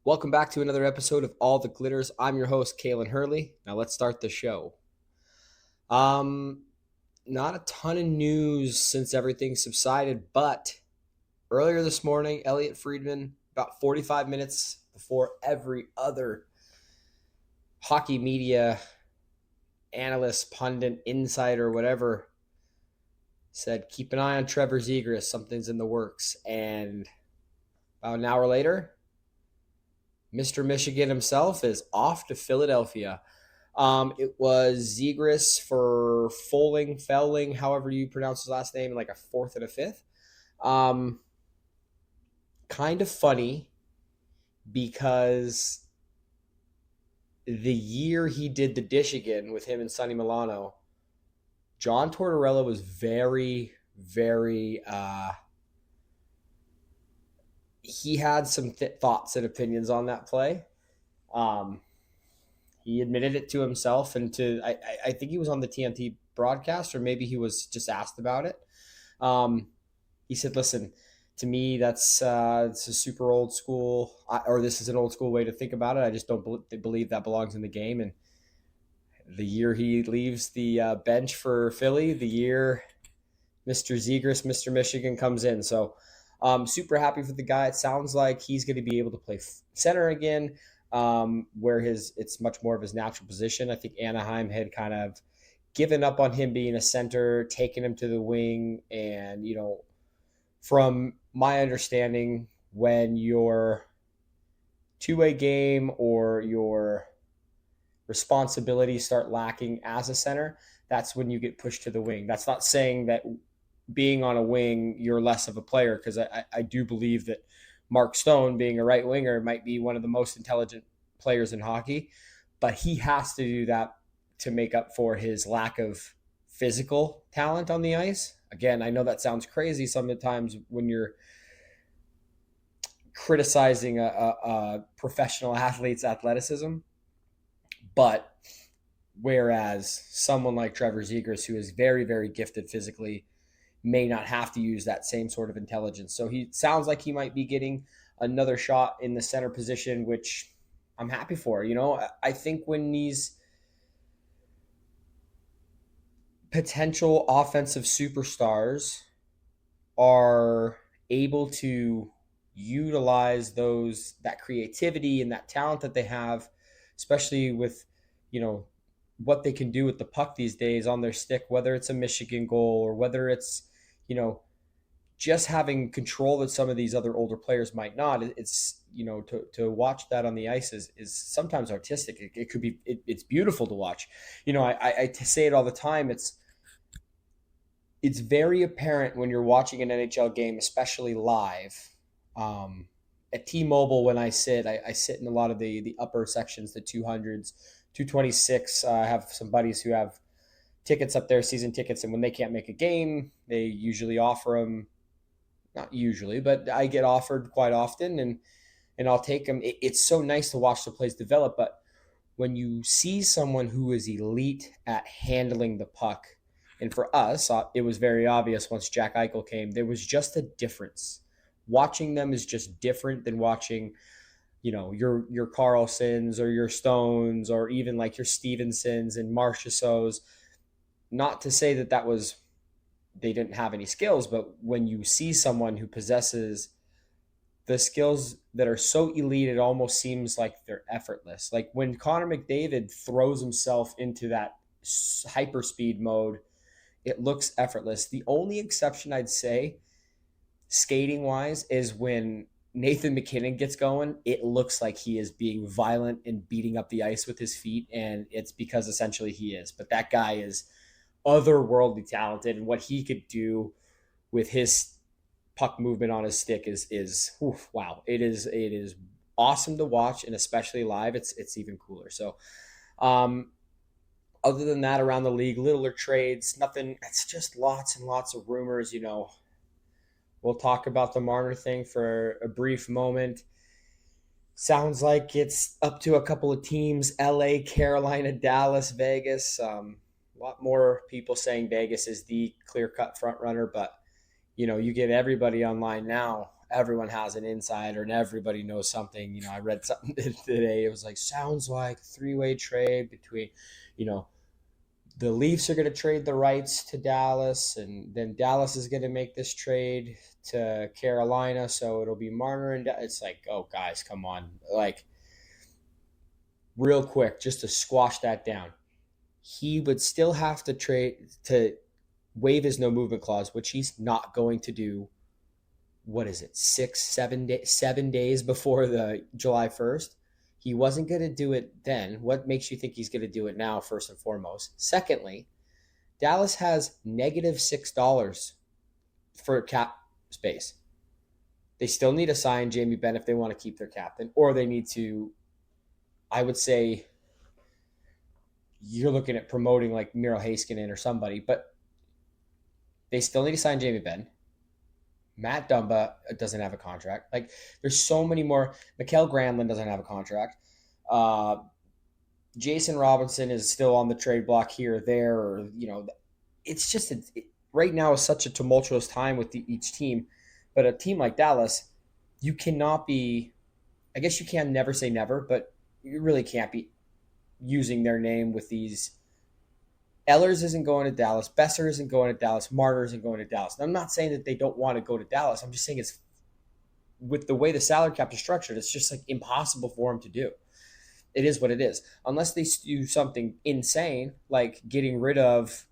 Welcome back to another episode of All the Glitters. I'm your host, Kalen Hurley. Now let's start the show. Um, Not a ton of news since everything subsided, but earlier this morning, Elliot Friedman, about 45 minutes before every other hockey media analyst, pundit, insider, whatever, said, keep an eye on Trevor Zegras. Something's in the works. And about an hour later, Mr. Michigan himself is off to Philadelphia. It was Zegras for Fouling, however you pronounce his last name, like a fourth and a fifth. Um, Kind of funny because the year he did the dish again with him and Sonny Milano, John Tortorella was very, he had some thoughts and opinions on that play. Um, he admitted it to himself and I think he was on the TNT broadcast or maybe he was just asked about it. Um, he said, "Listen, to me, it's a super old school, or this is an old school way to think about it. I just don't believe that belongs in the game." And the year he leaves the bench for Philly, the year Mr. Zegras, Mr. Michigan comes in. So, super happy for the guy. It sounds like he's going to be able to play center again, where it's much more of his natural position. I think Anaheim had kind of given up on him being a center, taken him to the wing, and from my understanding, when your two-way game or your responsibilities start lacking as a center, that's when you get pushed to the wing. That's not saying that being on a wing, you're less of a player, because I do believe that Mark Stone, being a right winger, might be one of the most intelligent players in hockey, but he has to do that to make up for his lack of physical talent on the ice. Again, I know that sounds crazy sometimes when you're criticizing a professional athlete's athleticism, but whereas someone like Trevor Zegras, who is very gifted physically, may not have to use that same sort of intelligence. So he sounds like he might be getting another shot in the center position, which I'm happy for. I think when these potential offensive superstars are able to utilize that creativity and that talent that they have, especially with what they can do with the puck these days on their stick, whether it's a Michigan goal or whether it's you know just having control that some of these other older players might not. It's to watch that on the ice is sometimes artistic. It could be it's beautiful to watch. I say it all the time. It's very apparent when you're watching an NHL game, especially live. At T-Mobile, when I sit in a lot of the upper sections, the 200s, 226. I have some buddies who have tickets up there, season tickets, and when they can't make a game, they usually offer them. Not usually, but I get offered quite often, and I'll take them. It's so nice to watch the plays develop, but when you see someone who is elite at handling the puck, and for us, it was very obvious once Jack Eichel came, there was just a difference. Watching them is just different than watching, your Carlsons or your Stones or even like your Stevensons and Marchessaults. Not to say that was they didn't have any skills, but when you see someone who possesses the skills that are so elite, it almost seems like they're effortless. Like when Connor McDavid throws himself into that hyperspeed mode, it looks effortless. The only exception I'd say, skating wise, is when Nathan McKinnon gets going, it looks like he is being violent and beating up the ice with his feet, and it's because essentially he is. But that guy is otherworldly talented, and what he could do with his puck movement on his stick is oof, wow. It is awesome to watch, and especially live, it's even cooler. So, other than that, around the league, littler trades, nothing. It's just lots and lots of rumors. We'll talk about the Marner thing for a brief moment. Sounds like it's up to a couple of teams: L.A., Carolina, Dallas, Vegas. A lot more people saying Vegas is the clear-cut front runner, but you get everybody online now. everyone has an insider and everybody knows something. I read something today. It was like, sounds like a three-way trade between, you know, the Leafs are going to trade the rights to Dallas, and then Dallas is going to make this trade to Carolina. So it'll be Marner and it's like, oh, guys, come on. Like, real quick, just to squash that down. He would still have to trade to waive his no movement clause, which he's not going to do. What is it? 7 days before the July 1st. He wasn't going to do it then. What makes you think he's going to do it now, first and foremost? Secondly, Dallas has negative $6 for cap space. They still need to sign Jamie Benn if they want to keep their captain, or they need to, I would say, you're looking at promoting like Miro Heiskanen or somebody, but they still need to sign Jamie Benn. Matt Dumba doesn't have a contract. Like, there's so many more. Mikael Granlund doesn't have a contract. Jason Robinson is still on the trade block here or there, or it's just right now is such a tumultuous time with each team. But a team like Dallas, you cannot be. I guess you can never say never, but you really can't be using their name with these. Ellers isn't going to Dallas. Besser isn't going to Dallas. Marner isn't going to Dallas. And I'm not saying that they don't want to go to Dallas. I'm just saying it's with the way the salary cap is structured, it's just like impossible for them to do. It is what it is. Unless they do something insane, like getting rid of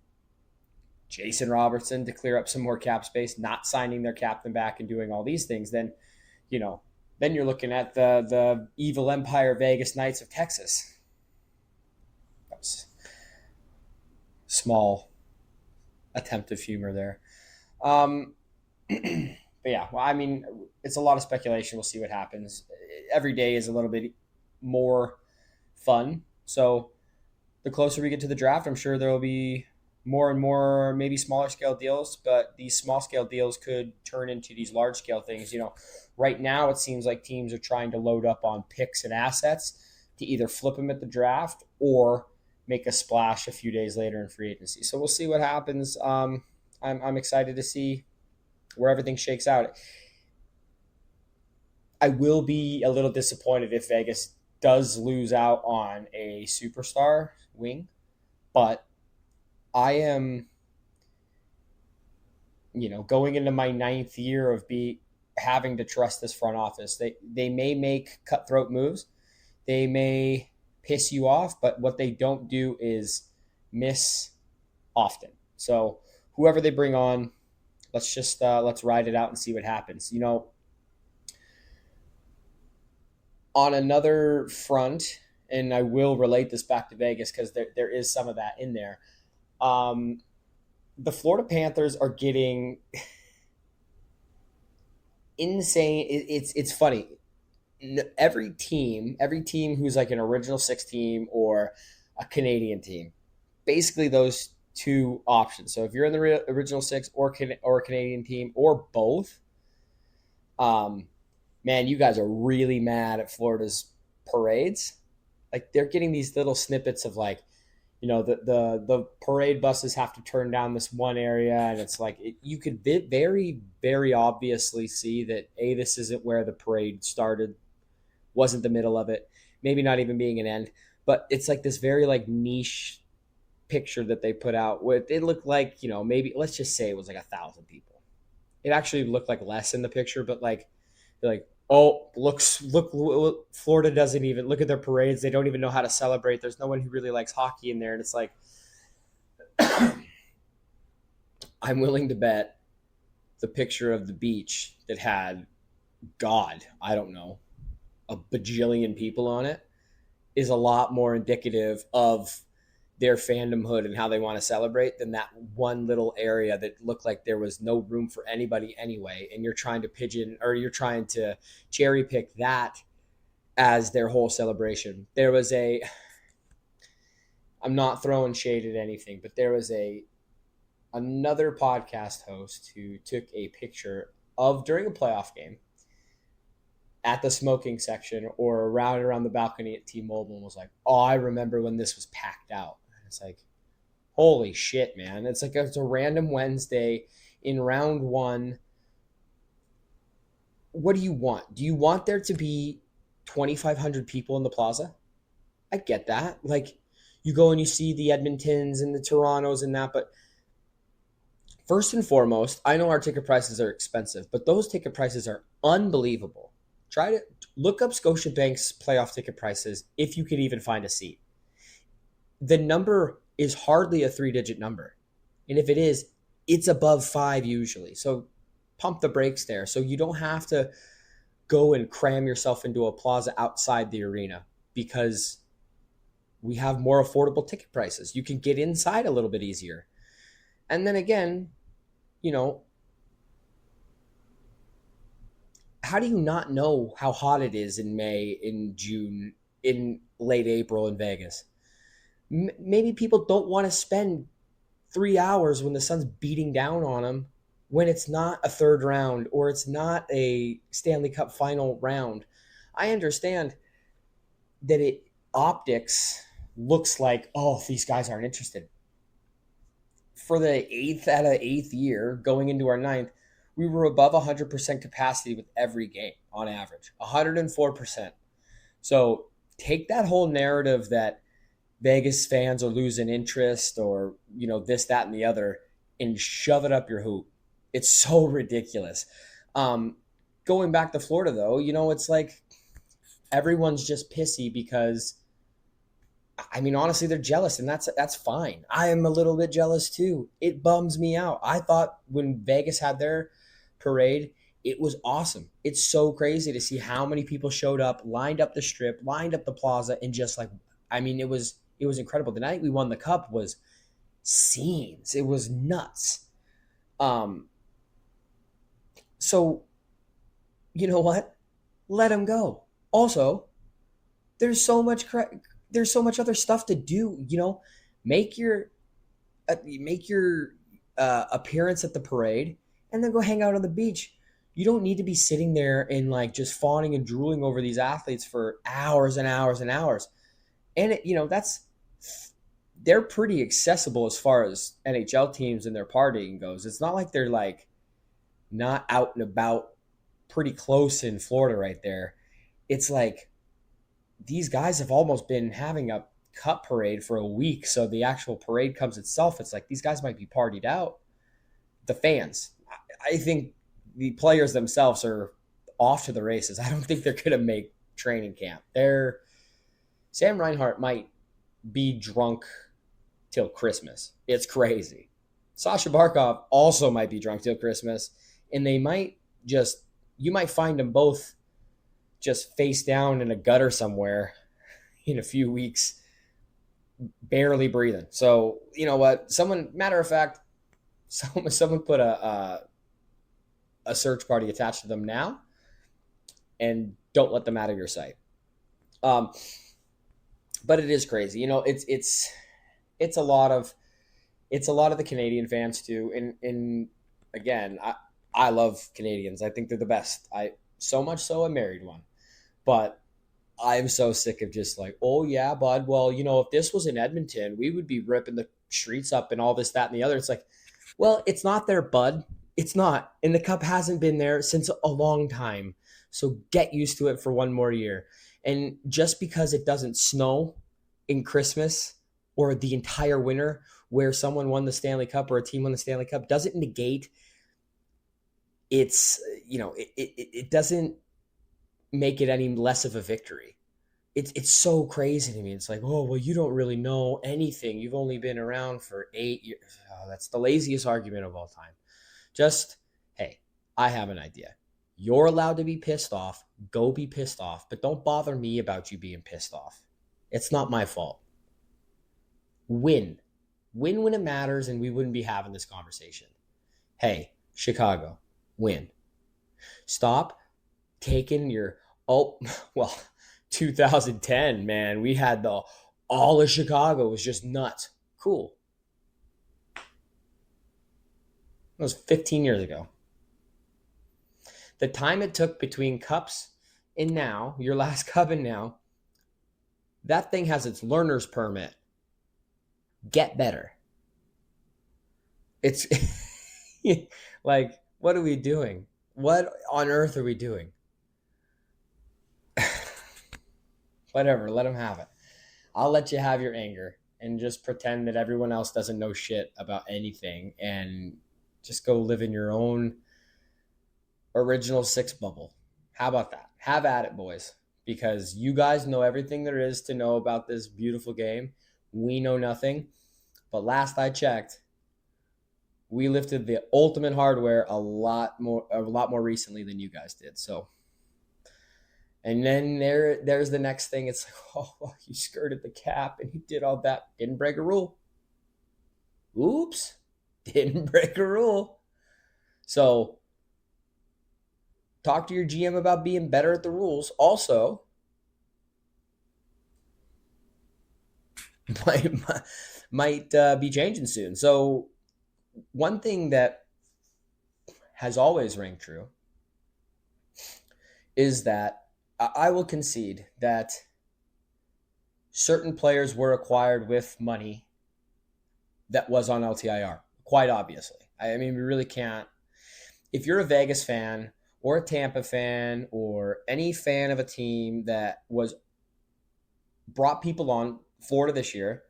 Jason Robertson to clear up some more cap space, not signing their captain back and doing all these things, then you're looking at the evil empire Vegas Knights of Texas. That was small attempt of humor there. But yeah, well, I mean, it's a lot of speculation. We'll see what happens. Every day is a little bit more fun. So the closer we get to the draft, I'm sure there will be more and more maybe smaller scale deals, but these small scale deals could turn into these large scale things. Right now it seems like teams are trying to load up on picks and assets to either flip them at the draft or make a splash a few days later in free agency. So we'll see what happens. I'm excited to see where everything shakes out. I will be a little disappointed if Vegas does lose out on a superstar wing, but I am, going into my 9th year of having to trust this front office. They may make cutthroat moves. They may piss you off, but what they don't do is miss often. So whoever they bring on, let's ride it out and see what happens. On another front, and I will relate this back to Vegas because there is some of that in there. The Florida Panthers are getting insane. It's funny. Every team who's like an original six team or a Canadian team, basically those two options. So if you're in the original six or a Canadian team or both, man, you guys are really mad at Florida's parades. Like, they're getting these little snippets of like, the parade buses have to turn down this one area, and it's like you could very, very obviously see that this isn't where the parade started, wasn't the middle of it, maybe not even being an end, but it's like this very like niche picture that they put out with. It looked like, maybe let's just say it was like 1,000 people. It actually looked like less in the picture, but like they're like, oh, look, Florida doesn't even look at their parades. They don't even know how to celebrate. There's no one who really likes hockey in there. And it's like, I'm willing to bet the picture of the beach that had, God, I don't know, a bajillion people on it is a lot more indicative of their fandomhood and how they want to celebrate than that one little area that looked like there was no room for anybody anyway. And you're trying to cherry pick that as their whole celebration. I'm not throwing shade at anything, but there was another podcast host who took a picture of during a playoff game at the smoking section or around the balcony at T-Mobile and was like, oh, I remember when this was packed out. It's like, holy shit, man. It's like it's a random Wednesday in round one. what do you want? Do you want there to be 2,500 people in the plaza? I get that. Like, you go and you see the Edmontons and the Torontos and that, but first and foremost, I know our ticket prices are expensive, but those ticket prices are unbelievable. Try to look up Scotiabank's playoff ticket prices if you could even find a seat. The number is hardly a three-digit number. And if it is, it's above five usually. So pump the brakes there. So you don't have to go and cram yourself into a plaza outside the arena because we have more affordable ticket prices. You can get inside a little bit easier. And then again, you know, how do you not know how hot it is in May, in June, in late April in Vegas? Maybe people don't want to spend 3 hours when the sun's beating down on them when it's not a third round or it's not a Stanley Cup final round. I understand that it optics looks like, oh, these guys aren't interested. For the eighth out of eighth year, going into our ninth, we were above 100% capacity with every game on average, 104%. So take that whole narrative that Vegas fans are losing interest or, this, that, and the other and shove it up your hoop. It's so ridiculous. Um, Going back to Florida, though, it's like everyone's just pissy because I mean, honestly, they're jealous, and that's fine. I am a little bit jealous too. It bums me out. I thought when Vegas had their parade, it was awesome. It's so crazy to see how many people showed up, lined up the strip, lined up the plaza, and just like, I mean, it was incredible. The night we won the cup was scenes. It was nuts. Um, so you know what? Let them go. Also, there's so much there's so much other stuff to do. Make your appearance at the parade, and then go hang out on the beach. You don't need to be sitting there and like just fawning and drooling over these athletes for hours and hours and hours. And that's they're pretty accessible as far as NHL teams and their partying goes. It's not like they're like not out and about pretty close in Florida right there. It's like these guys have almost been having a cup parade for a week. So the actual parade comes itself. It's like these guys might be partied out. The fans, I think the players themselves are off to the races. I don't think they're going to make training camp. Sam Reinhart might be drunk till Christmas. It's crazy. Sasha Barkov also might be drunk till Christmas. And you might find them both just face down in a gutter somewhere in a few weeks, barely breathing. So you know what? Matter of fact, someone put a search party attached to them now, and don't let them out of your sight. But it is crazy. It's a lot of the Canadian fans too, and again, I love Canadians. I think they're the best. So much so I married one. But I'm so sick of just like, oh yeah, bud. Well, if this was in Edmonton, we would be ripping the streets up and all this, that, and the other. It's like, well, it's not there, bud. It's not. And the cup hasn't been there since a long time. So get used to it for one more year. And just because it doesn't snow in Christmas or the entire winter where someone won the Stanley Cup or a team won the Stanley Cup doesn't negate it doesn't make it any less of a victory. It's so crazy to me. It's like, oh, well, you don't really know anything. You've only been around for 8 years. Oh, that's the laziest argument of all time. Just, hey, I have an idea. You're allowed to be pissed off. Go be pissed off. But don't bother me about you being pissed off. It's not my fault. Win. Win when it matters, and we wouldn't be having this conversation. Hey, Chicago, win. Stop taking your, 2010, man, we had all of Chicago was just nuts. Cool. That was 15 years ago. The time it took between cups and now, your last cup and now, that thing has its learner's permit. Get better. It's like, what are we doing? What on earth are we doing? Whatever, let them have it. I'll let you have your anger and just pretend that everyone else doesn't know shit about anything and just go live in your own original six bubble. How about that? Have at it, boys, because you guys know everything there is to know about this beautiful game. We know nothing. But last I checked, we lifted the ultimate hardware a lot more recently than you guys did. So, and then there's the next thing. It's like, oh, you skirted the cap and you did all that. Didn't break a rule. Oops. Didn't break a rule. So talk to your GM about being better at the rules. Also, might might be changing soon. So one thing that has always rang true is that I will concede that certain players were acquired with money that was on LTIR, quite obviously. I mean, we really can't. If you're a Vegas fan or a Tampa fan or any fan of a team that was brought people on Florida this year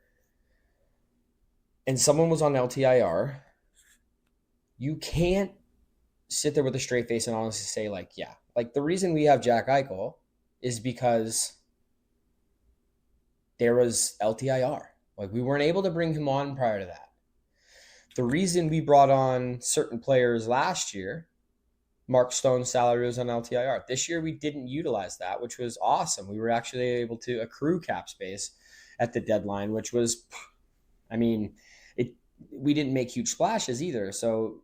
and someone was on LTIR, you can't sit there with a straight face and honestly say, like, yeah, like the reason we have Jack Eichel is because there was LTIR. Like, we weren't able to bring him on prior to that. The reason we brought on certain players last year, Mark Stone's salary was on LTIR. This year we didn't utilize that, which was awesome. We were actually able to accrue cap space at the deadline, which was, I mean, it. We didn't make huge splashes either, so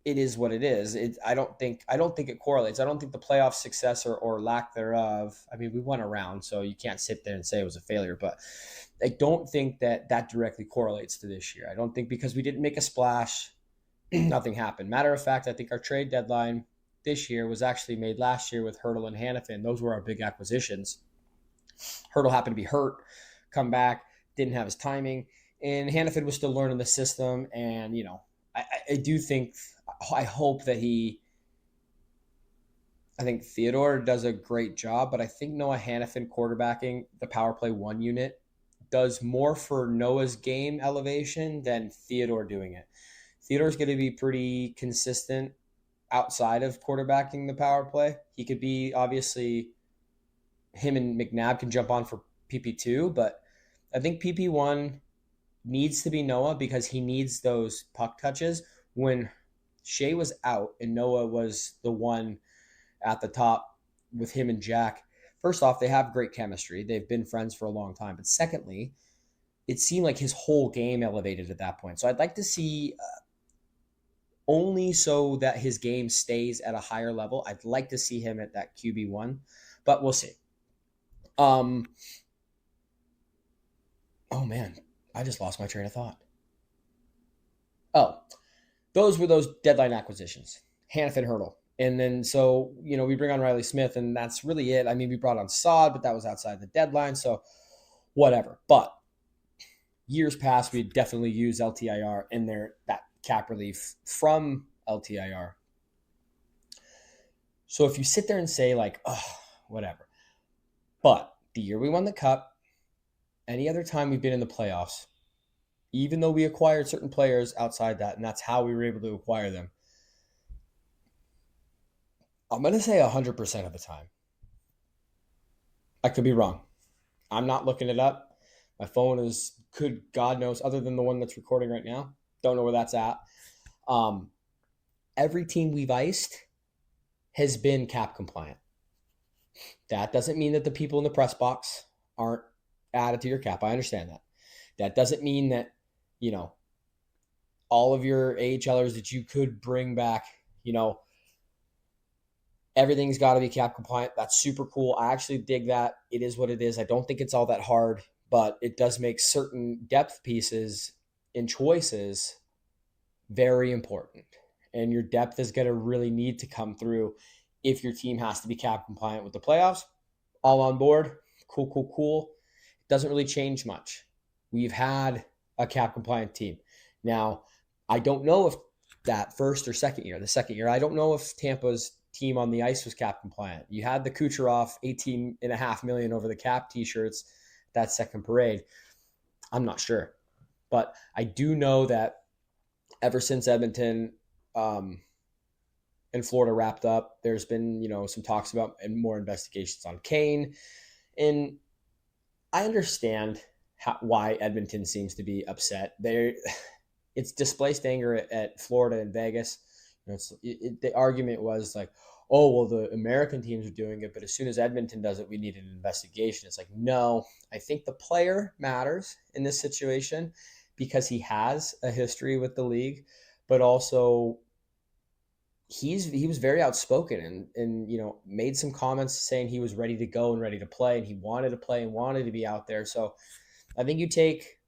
it is what it is. I don't think it correlates. I don't think the playoff success or lack thereof. I mean, we went around, so you can't sit there and say it was a failure, but I don't think that directly correlates to this year. I don't think because we didn't make a splash, nothing happened. Matter of fact, I think our trade deadline this year was actually made last year with Hurdle and Hannafin. Those were our big acquisitions. Hurdle happened to be hurt, come back, didn't have his timing, and Hannafin was still learning the system. And I do think, I hope that I think Theodore does a great job, but I think Noah Hannafin quarterbacking the power play one unit does more for Noah's game elevation than Theodore doing it. Theodore's going to be pretty consistent outside of quarterbacking the power play. He could be, obviously, him and McNabb can jump on for PP2, but I think PP1 needs to be Noah because he needs those puck touches. When Shea was out and Noah was the one at the top with him and Jack, first off, they have great chemistry. They've been friends for a long time. But secondly, it seemed like his whole game elevated at that point. So I'd like to see, only so that his game stays at a higher level, I'd like to see him at that QB1, but we'll see. Um, oh man, I just lost my train of thought. Oh, those were those deadline acquisitions, Hannafin, Hurdle. And then, so, we bring on Riley Smith, and that's really it. I mean, we brought on Sod, but that was outside the deadline, so whatever. But years past, we definitely use LTIR in there, that cap relief from LTIR. So if you sit there and say, like, oh, whatever. But the year we won the Cup, any other time we've been in the playoffs, even though we acquired certain players outside that, and that's how we were able to acquire them, I'm going to say 100% of the time. I could be wrong. I'm not looking it up. My phone is, good God knows, other than the one that's recording right now. Don't know where that's at. Um, every team we've iced has been cap compliant. That doesn't mean that the people in the press box aren't added to your cap. I understand that. That doesn't mean that, all of your AHLers that you could bring back, everything's got to be cap compliant. That's super cool. I actually dig that. It is what it is. I don't think it's all that hard, but it does make certain depth pieces and choices very important. And your depth is going to really need to come through if your team has to be cap compliant with the playoffs. All on board. Cool, cool, cool. It doesn't really change much. We've had a cap compliant team. Now, I don't know if that first or second year. The second year, I don't know if Tampa's team on the ice was cap compliant. You had the Kucherov 18.5 million over the cap t-shirts that second parade. I'm not sure. But I do know that ever since Edmonton and Florida wrapped up, there's been, some talks about and more investigations on Kane. And I understand why Edmonton seems to be upset. It's displaced anger at Florida and Vegas. The argument was like, oh, well, the American teams are doing it, but as soon as Edmonton does it, we need an investigation. It's like, no, I think the player matters in this situation because he has a history with the league, but also he was very outspoken and made some comments saying he was ready to go and ready to play, and he wanted to play and wanted to be out there. So I think you take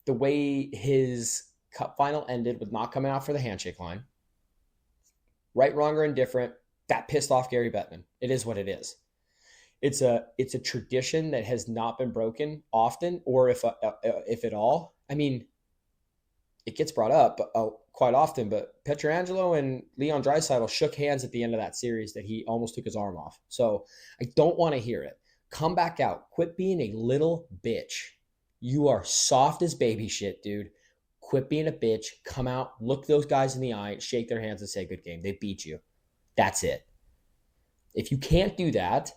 the way his cup final ended with not coming out for the handshake line, right, wrong, or indifferent, that pissed off Gary Bettman. It is what it is. It's a tradition that has not been broken often, or if at all. I mean, it gets brought up quite often, but Pietrangelo and Leon Draisaitl shook hands at the end of that series that he almost took his arm off. So I don't want to hear it. Come back out. Quit being a little bitch. You are soft as baby shit, dude. Quit being a bitch. Come out, look those guys in the eye, shake their hands and say, good game. They beat you. That's it. If you can't do that,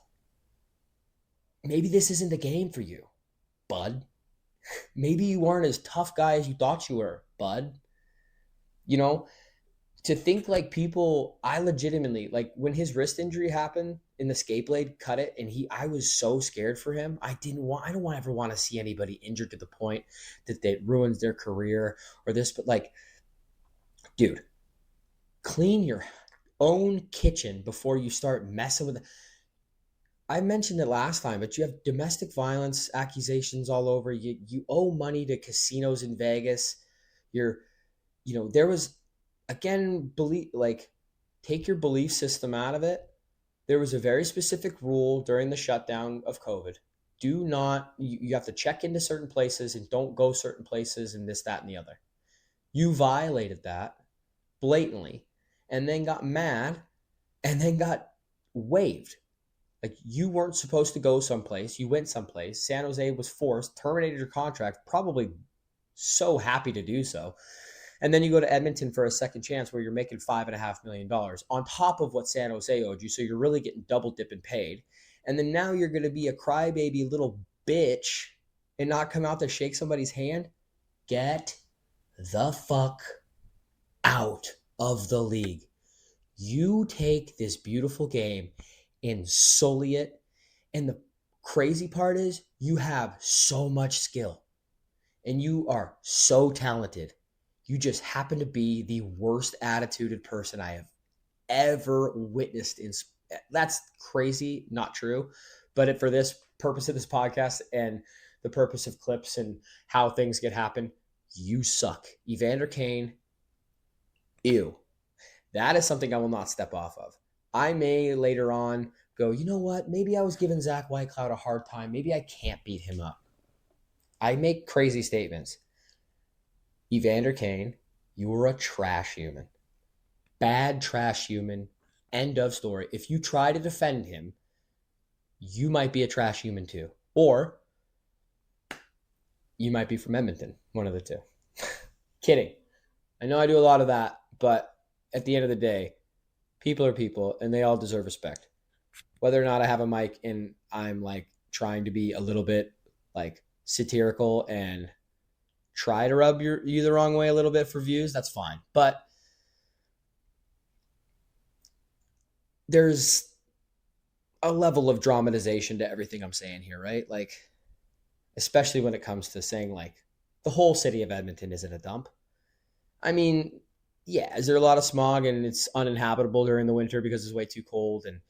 maybe this isn't the game for you, bud. Maybe you aren't as tough guy as you thought you were, bud. To think like people, I legitimately, like when his wrist injury happened in the skate blade, cut it, and I was so scared for him. I don't ever want to see anybody injured to the point that it ruins their career or this, but like, dude, clean your own kitchen before you start messing with it. I mentioned it last time, but you have domestic violence accusations all over. You owe money to casinos in Vegas. There was, again, take your belief system out of it. There was a very specific rule during the shutdown of COVID. Do not, you have to check into certain places and don't go certain places and this, that, and the other. You violated that blatantly and then got mad and then got waived. Like, you weren't supposed to go someplace. You went someplace. San Jose was forced, terminated your contract, probably so happy to do so. And then you go to Edmonton for a second chance where you're making $5.5 million on top of what San Jose owed you. So you're really getting double dipping paid. And then now you're going to be a crybaby little bitch and not come out to shake somebody's hand. Get the fuck out of the league. You take this beautiful game and sully it. And the crazy part is you have so much skill and you are so talented. You just happen to be the worst attituded person I have ever witnessed. That's crazy, not true. But for this purpose of this podcast and the purpose of clips and how things get happen, you suck. Evander Kane, ew. That is something I will not step off of. I may later on go, you know what? Maybe I was giving Zach Whitecloud a hard time. Maybe I can't beat him up. I make crazy statements. Evander Kane, you were a trash human. Bad trash human. End of story. If you try to defend him, you might be a trash human too. Or you might be from Edmonton. One of the two. Kidding. I know I do a lot of that, but at the end of the day, people are people and they all deserve respect. Whether or not I have a mic and I'm like trying to be a little bit like satirical and try to rub you the wrong way a little bit for views, that's fine. But there's a level of dramatization to everything I'm saying here, right? Like, especially when it comes to saying like the whole city of Edmonton isn't a dump. I mean, yeah, is there a lot of smog and it's uninhabitable during the winter because it's way too cold, and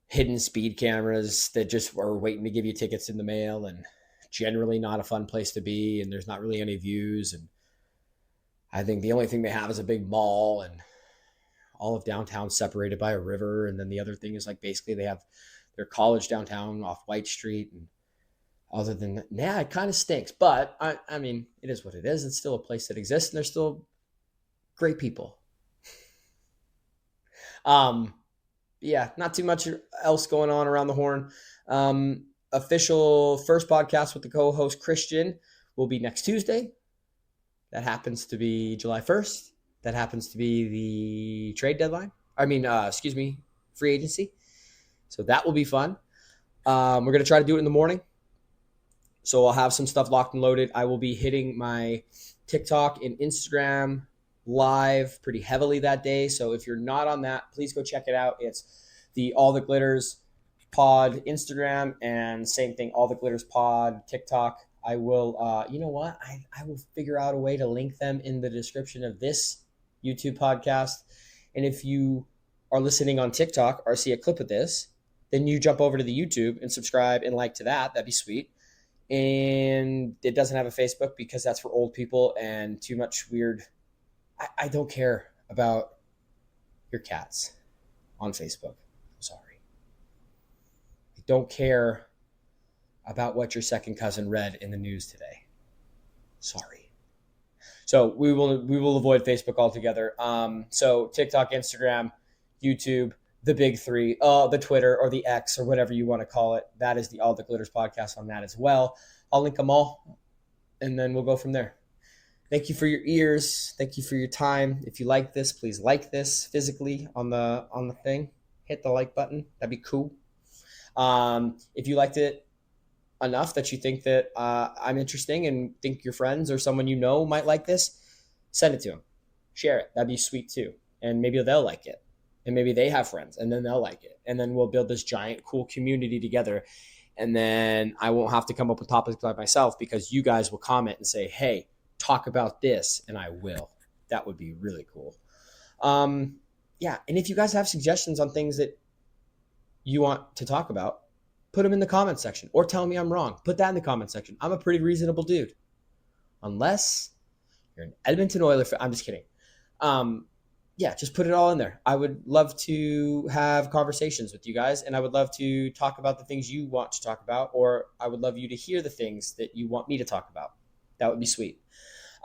hidden speed cameras that just are waiting to give you tickets in the mail, and generally not a fun place to be, and there's not really any views. And I think the only thing they have is a big mall, and all of downtown separated by a river. And then the other thing is like basically they have their college downtown off White Street. And other than that, yeah, it kind of stinks. But I mean, it is what it is. It's still a place that exists, and there's still Great people. Um, yeah, not too much else going on around the horn. Official first podcast with the co-host Christian will be next Tuesday. That happens to be July 1st. That happens to be the trade deadline. Free agency. So that will be fun. We're going to try to do it in the morning. So I'll have some stuff locked and loaded. I will be hitting my TikTok and Instagram live pretty heavily that day. So if you're not on that, please go check it out. It's the All the Glitters pod Instagram, and same thing, All the Glitters pod TikTok. I will, you know what? I will figure out a way to link them in the description of this YouTube podcast. And if you are listening on TikTok or see a clip of this, then you jump over to the YouTube and subscribe and like to that. That'd be sweet. And it doesn't have a Facebook because that's for old people and too much weird. I don't care about your cats on Facebook. I'm sorry. I don't care about what your second cousin read in the news today. Sorry. So we will avoid Facebook altogether. So TikTok, Instagram, YouTube, the big three, the Twitter or the X or whatever you want to call it. That is the All the Glitters podcast on that as well. I'll link them all, and then we'll go from there. Thank you for your ears. Thank you for your time. If you like this, please like this physically on the thing. Hit the like button. That'd be cool. If you liked it enough that you think that I'm interesting and think your friends or someone you know might like this, send it to them. Share it. That'd be sweet too. And maybe they'll like it. And maybe they have friends and then they'll like it. And then we'll build this giant, cool community together. And then I won't have to come up with topics by myself because you guys will comment and say, hey, talk about this. And I will. That would be really cool. Yeah. And if you guys have suggestions on things that you want to talk about, put them in the comment section or tell me I'm wrong. Put that in the comment section. I'm a pretty reasonable dude. Unless you're an Edmonton Oilers fan. I'm just kidding. Yeah, just put it all in there. I would love to have conversations with you guys, and I would love to talk about the things you want to talk about, or I would love you to hear the things that you want me to talk about. That would be sweet.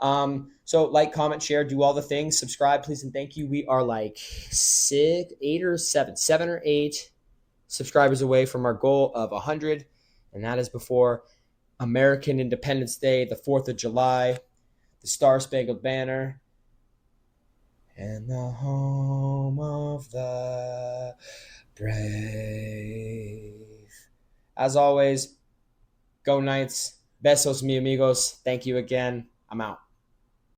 So like, comment, share, do all the things. Subscribe, please, and thank you. We are like 7 or 8 subscribers away from our goal of 100, and that is before American Independence Day, the 4th of July, the Star-Spangled Banner, and the home of the brave. As always, go Knights. Besos, mi amigos. Thank you again. I'm out.